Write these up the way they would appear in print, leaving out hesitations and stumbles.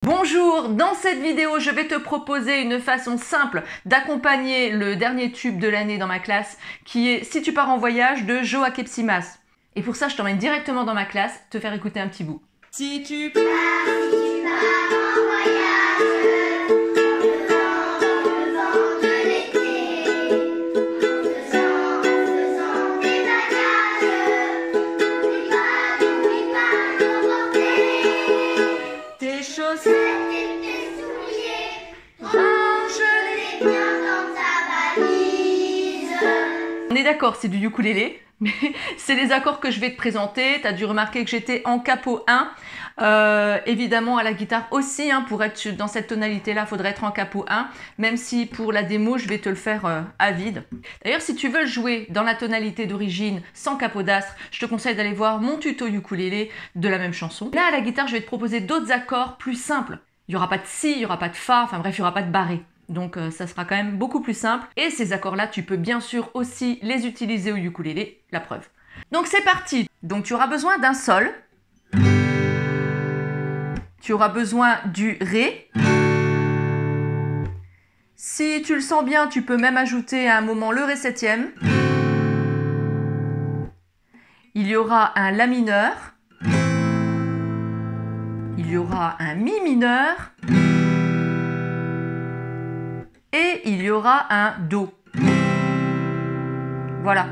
Bonjour, dans cette vidéo, je vais te proposer une façon simple d'accompagner le dernier tube de l'année dans ma classe, qui est Si tu pars en voyage de Joachim Simas. Et pour ça, je t'emmène directement dans ma classe, te faire écouter un petit bout. Si tu pars en voyage, dans le vent de l'été, en faisant des bagages, n'oublie pas d'emporter tes chaussettes et tes souliers, range-les bien dans ta valise. On est d'accord, c'est du ukulélé. Mais c'est les accords que je vais te présenter. Tu as dû remarquer que j'étais en capo 1. Évidemment, à la guitare aussi, pour être dans cette tonalité-là, il faudrait être en capo 1. Même si pour la démo, je vais te le faire à vide. D'ailleurs, si tu veux le jouer dans la tonalité d'origine, sans capo d'astre, je te conseille d'aller voir mon tuto ukulélé de la même chanson. Là, à la guitare, je vais te proposer d'autres accords plus simples. Il n'y aura pas de si, il n'y aura pas de fa, enfin bref, il n'y aura pas de barré. Donc ça sera quand même beaucoup plus simple. Et ces accords-là, tu peux bien sûr aussi les utiliser au ukulélé, la preuve. Donc c'est parti. Donc tu auras besoin d'un sol. Tu auras besoin du ré. Si tu le sens bien, tu peux même ajouter à un moment le ré septième. Il y aura un la mineur. Il y aura un mi mineur. Et il y aura un do. Voilà.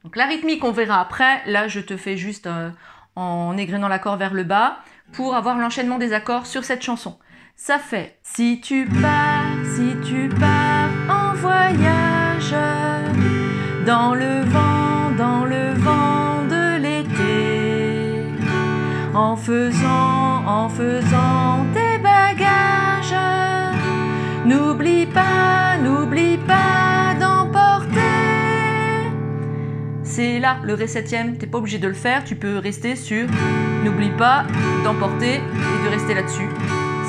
Donc la rythmique, on verra après. Là, je te fais juste en égrenant l'accord vers le bas pour avoir l'enchaînement des accords sur cette chanson. Ça fait si tu pars en voyage dans le vent de l'été, en faisant tes bagages. N'oublie pas d'emporter. C'est là le ré septième, t'es pas obligé de le faire, tu peux rester sur n'oublie pas d'emporter et de rester là-dessus.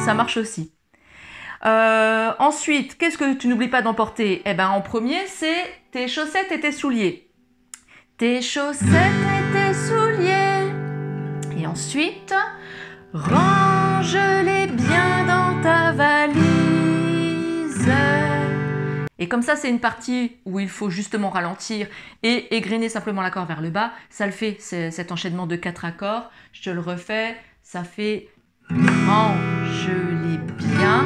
Ça marche aussi. Ensuite, qu'est-ce que tu n'oublies pas d'emporter? Eh ben, en premier, c'est tes chaussettes et tes souliers. Tes chaussettes et tes souliers. Et ensuite, range-les bien dans ta valise. Et comme ça, c'est une partie où il faut justement ralentir et égrener simplement l'accord vers le bas. Ça le fait, cet enchaînement de 4 accords. Je te le refais. Ça fait range-les bien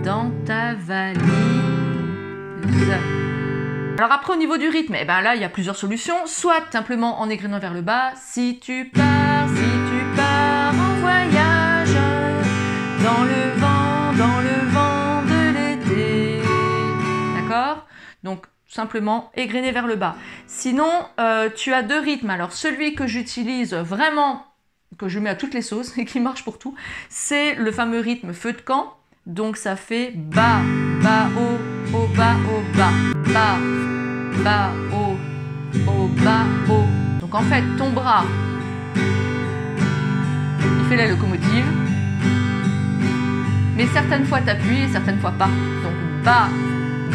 dans ta valise. Alors après, au niveau du rythme, eh ben là, il y a plusieurs solutions. Soit simplement en égrenant vers le bas. Si tu pars en voyage dans le vent de l'été. D'accord? Donc simplement égrener vers le bas. Sinon, tu as deux rythmes. Alors celui que j'utilise vraiment, que je mets à toutes les sauces et qui marche pour tout, c'est le fameux rythme feu de camp. Donc ça fait bas, bas, haut, haut, bas, haut, bas, bas, bas, haut, bas, haut. Donc en fait, ton bras, il fait la locomotive. Mais certaines fois tu appuies et certaines fois pas. Donc bas,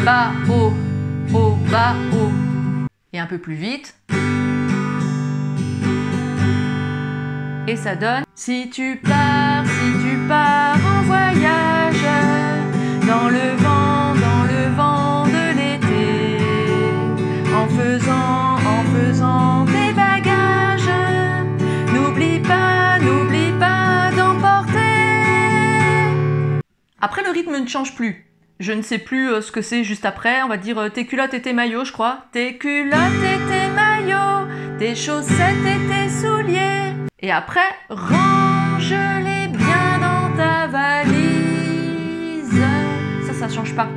bas, haut, haut, bas, haut. Et un peu plus vite. Et ça donne si tu pars en voyage dans le vent de l'été, en faisant tes bagages, n'oublie pas d'emporter. Après, le rythme ne change plus. Je ne sais plus ce que c'est juste après. On va dire tes culottes et tes maillots, je crois. Tes culottes et tes maillots, tes chaussettes et tes souliers. Et après, range-les bien dans ta valise. Ça ne change pas.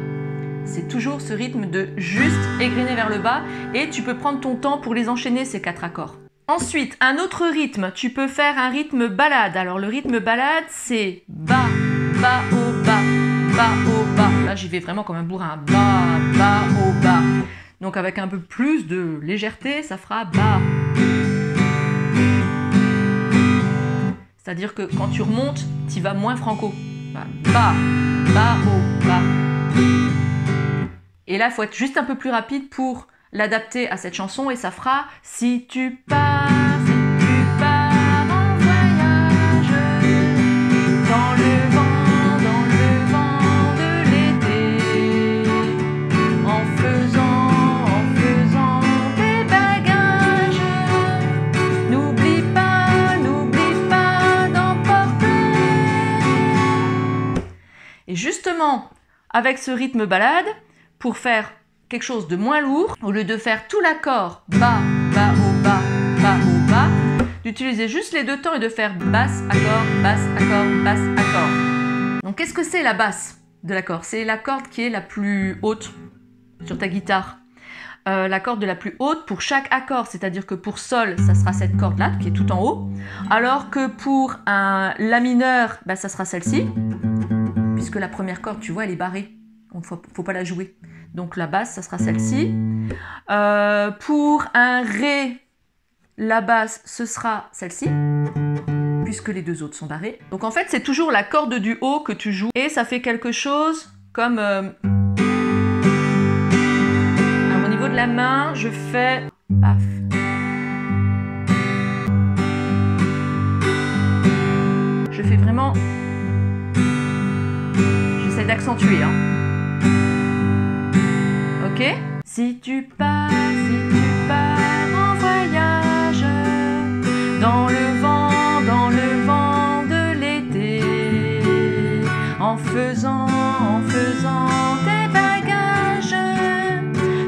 C'est toujours ce rythme de juste égrener vers le bas. Et tu peux prendre ton temps pour les enchaîner, ces 4 accords. Ensuite, un autre rythme. Tu peux faire un rythme balade. Alors, le rythme balade, c'est bas, bas, haut, bas, bas, haut, bas. Là, j'y vais vraiment comme un bourrin. Bas, bas, haut, bas. Donc, avec un peu plus de légèreté, ça fera bas. C'est-à-dire que quand tu remontes, tu vas moins franco. Bas, bas, haut, bas. Et là, il faut être juste un peu plus rapide pour l'adapter à cette chanson et ça fera si tu pars en voyage dans le vent Et justement, avec ce rythme balade, pour faire quelque chose de moins lourd, au lieu de faire tout l'accord bas, bas, haut, bas, bas, haut, bas, d'utiliser juste les deux temps et de faire basse, accord, basse, accord, basse, accord. Donc qu'est-ce que c'est la basse de l'accord? C'est la corde qui est la plus haute sur ta guitare. La corde de la plus haute pour chaque accord, c'est-à-dire que pour Sol, ça sera cette corde-là qui est tout en haut, alors que pour un La mineur, bah, ça sera celle-ci, puisque la première corde, tu vois, elle est barrée, il ne faut pas la jouer. Donc la basse, ça sera celle-ci. Pour un Ré, la basse, ce sera celle-ci, puisque les deux autres sont barrés. Donc en fait, c'est toujours la corde du haut que tu joues, et ça fait quelque chose comme... de la main, je fais paf. Je fais vraiment... J'essaie d'accentuer, hein. Ok? Si tu pars en voyage, dans le vent de l'été, en faisant tes bagages,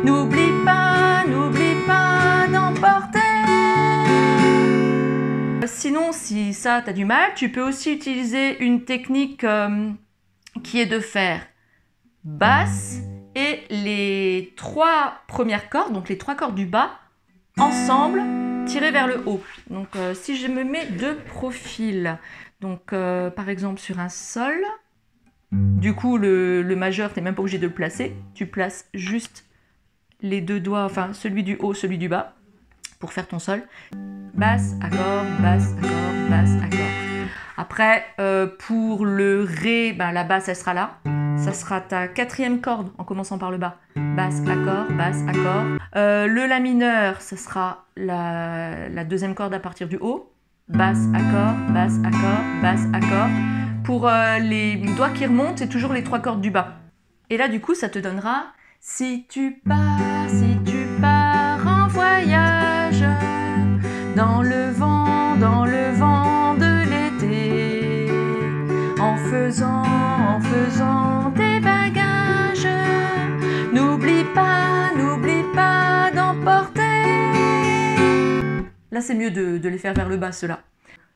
n'oublie pas d'emporter. Sinon, si ça, t'as du mal, tu peux aussi utiliser une technique qui est de faire basse et les trois premières cordes, donc les trois cordes du bas, ensemble, tirées vers le haut. Donc, si je me mets de profil, donc par exemple sur un Sol, du coup, le majeur, t'es même pas obligé de le placer, tu places juste les deux doigts, enfin celui du haut, celui du bas, pour faire ton Sol. Basse, accord, basse, accord, basse, accord. Après, pour le Ré, ben, la basse, elle sera là. Ça sera ta quatrième corde en commençant par le bas. Basse, accord, basse, accord. Le La mineur, ça sera la deuxième corde à partir du haut. Basse, accord, basse, accord, basse, accord. Pour les doigts qui remontent, c'est toujours les trois cordes du bas. Et là, du coup, ça te donnera... Si tu pars en voyage, dans le vent de l'été, en faisant tes bagages, n'oublie pas d'emporter. Là, c'est mieux de les faire vers le bas, ceux-là.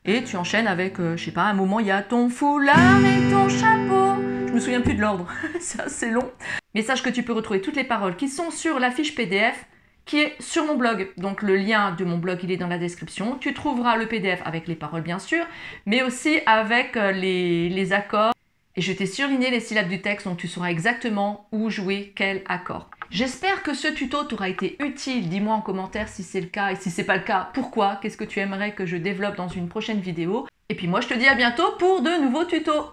Et tu enchaînes avec, je sais pas, un moment, il y a ton foulard et ton chapeau. Je me souviens plus de l'ordre, c'est assez long. Mais sache que tu peux retrouver toutes les paroles qui sont sur la fiche PDF qui est sur mon blog. Donc le lien de mon blog, il est dans la description. Tu trouveras le PDF avec les paroles bien sûr, mais aussi avec les accords. Et je t'ai surligné les syllabes du texte, donc tu sauras exactement où jouer quel accord. J'espère que ce tuto t'aura été utile. Dis-moi en commentaire si c'est le cas et si c'est pas le cas, pourquoi? Qu'est-ce que tu aimerais que je développe dans une prochaine vidéo? Et puis moi je te dis à bientôt pour de nouveaux tutos.